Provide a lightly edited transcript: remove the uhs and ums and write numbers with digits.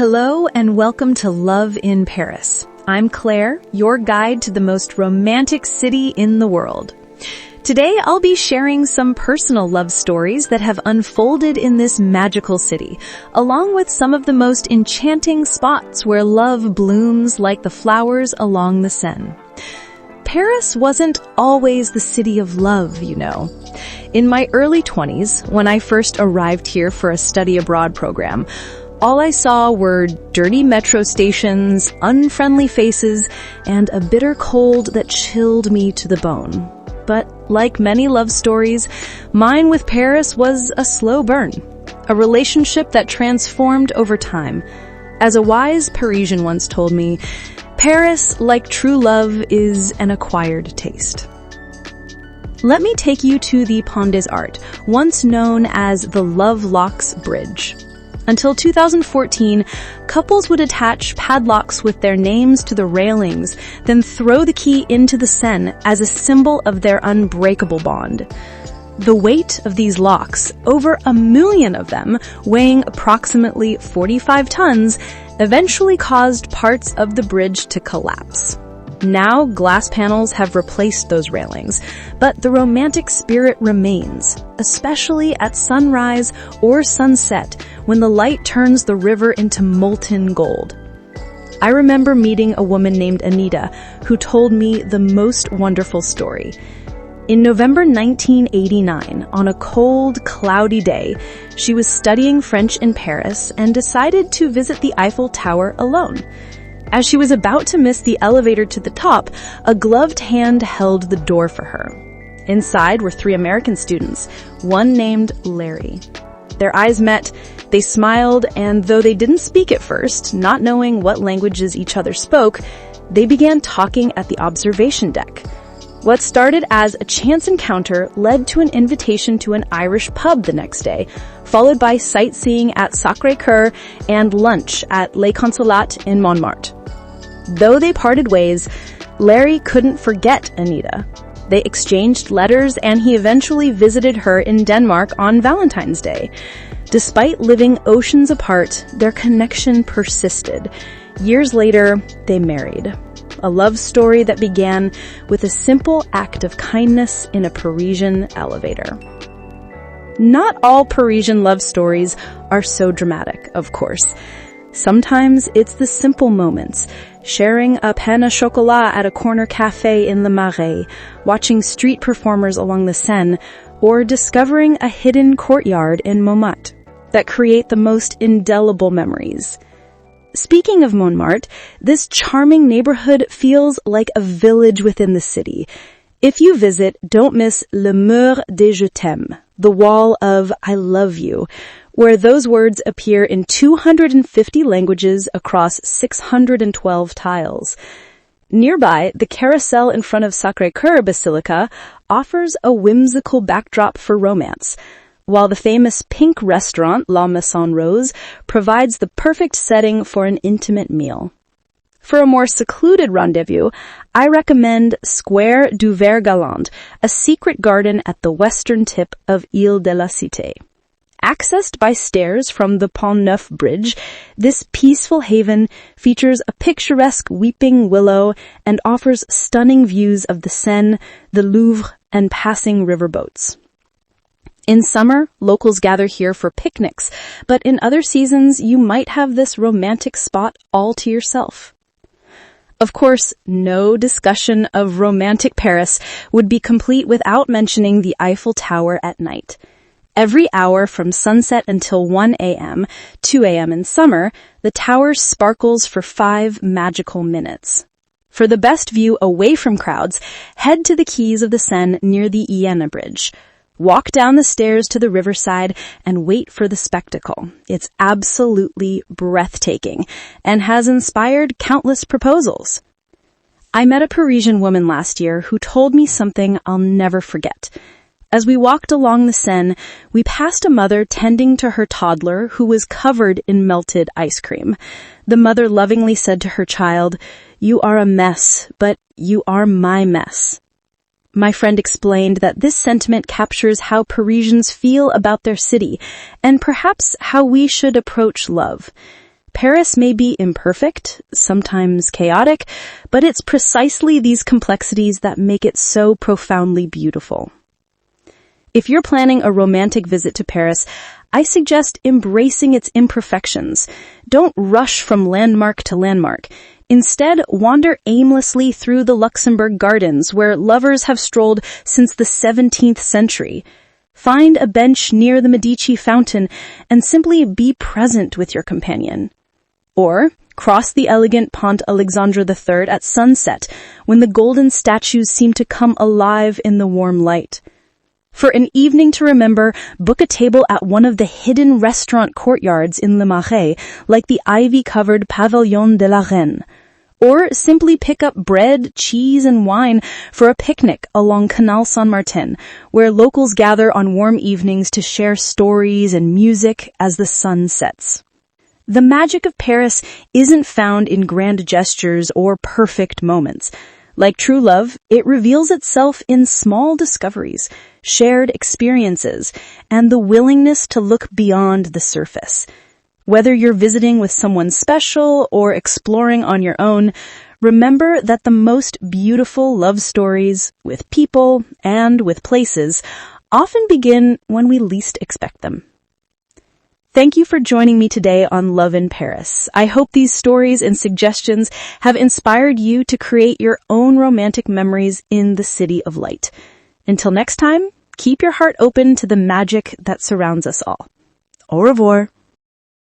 Hello and welcome to Love in Paris. I'm Claire, your guide to the most romantic city in the world. Today I'll be sharing some personal love stories that have unfolded in this magical city, along with some of the most enchanting spots where love blooms like the flowers along the Seine. Paris wasn't always the city of love, you know. In my early 20s, when I first arrived here for a study abroad program, all I saw were dirty metro stations, unfriendly faces, and a bitter cold that chilled me to the bone. But like many love stories, mine with Paris was a slow burn, a relationship that transformed over time. As a wise Parisian once told me, Paris, like true love, is an acquired taste. Let me take you to the Pont des Arts, once known as the Love Locks Bridge. Until 2014, couples would attach padlocks with their names to the railings, then throw the key into the Seine as a symbol of their unbreakable bond. The weight of these locks, over 1 million of them, weighing approximately 45 tons, eventually caused parts of the bridge to collapse. Now, glass panels have replaced those railings, but the romantic spirit remains, especially at sunrise or sunset when the light turns the river into molten gold. I remember meeting a woman named Anita who told me the most wonderful story. In November 1989, on a cold, cloudy day, she was studying French in Paris and decided to visit the Eiffel Tower alone. As she was about to miss the elevator to the top, a gloved hand held the door for her. Inside were 3 American students, one named Larry. Their eyes met, they smiled, and though they didn't speak at first, not knowing what languages each other spoke, they began talking at the observation deck. What started as a chance encounter led to an invitation to an Irish pub the next day, followed by sightseeing at Sacré-Cœur and lunch at Les Consulates in Montmartre. Though they parted ways, Larry couldn't forget Anita. They exchanged letters and he eventually visited her in Denmark on Valentine's Day. Despite living oceans apart, their connection persisted. Years later, they married. A love story that began with a simple act of kindness in a Parisian elevator. Not all Parisian love stories are so dramatic, of course. Sometimes it's the simple moments, sharing a pain au chocolat at a corner cafe in Le Marais, watching street performers along the Seine, or discovering a hidden courtyard in Montmartre that create the most indelible memories. Speaking of Montmartre, this charming neighborhood feels like a village within the city. If you visit, don't miss Le Mur des Je t'aime, the wall of I love you, where those words appear in 250 languages across 612 tiles. Nearby, the carousel in front of Sacré-Cœur Basilica offers a whimsical backdrop for romance, while the famous pink restaurant La Maison Rose provides the perfect setting for an intimate meal. For a more secluded rendezvous, I recommend Square du Vert Galant, a secret garden at the western tip of Ile de la Cité. Accessed by stairs from the Pont Neuf Bridge, this peaceful haven features a picturesque weeping willow and offers stunning views of the Seine, the Louvre, and passing riverboats. In summer, locals gather here for picnics, but in other seasons, you might have this romantic spot all to yourself. Of course, no discussion of romantic Paris would be complete without mentioning the Eiffel Tower at night. Every hour from sunset until 1 a.m., 2 a.m. in summer, the tower sparkles for 5 magical minutes. For the best view away from crowds, head to the quays of the Seine near the Iéna Bridge. Walk down the stairs to the riverside and wait for the spectacle. It's absolutely breathtaking and has inspired countless proposals. I met a Parisian woman last year who told me something I'll never forget. As we walked along the Seine, we passed a mother tending to her toddler who was covered in melted ice cream. The mother lovingly said to her child, "You are a mess, but you are my mess." My friend explained that this sentiment captures how Parisians feel about their city and perhaps how we should approach love. Paris may be imperfect, sometimes chaotic, but it's precisely these complexities that make it so profoundly beautiful. If you're planning a romantic visit to Paris, I suggest embracing its imperfections. Don't rush from landmark to landmark. Instead, wander aimlessly through the Luxembourg Gardens, where lovers have strolled since the 17th century. Find a bench near the Medici fountain and simply be present with your companion. Or cross the elegant Pont Alexandre III at sunset, when the golden statues seem to come alive in the warm light. For an evening to remember, book a table at one of the hidden restaurant courtyards in Le Marais, like the ivy-covered Pavillon de la Reine. Or simply pick up bread, cheese, and wine for a picnic along Canal Saint-Martin, where locals gather on warm evenings to share stories and music as the sun sets. The magic of Paris isn't found in grand gestures or perfect moments. Like true love, it reveals itself in small discoveries, shared experiences, and the willingness to look beyond the surface. Whether you're visiting with someone special or exploring on your own, remember that the most beautiful love stories, with people and with places, often begin when we least expect them. Thank you for joining me today on Love in Paris. I hope these stories and suggestions have inspired you to create your own romantic memories in the City of Light. Until next time, keep your heart open to the magic that surrounds us all. Au revoir.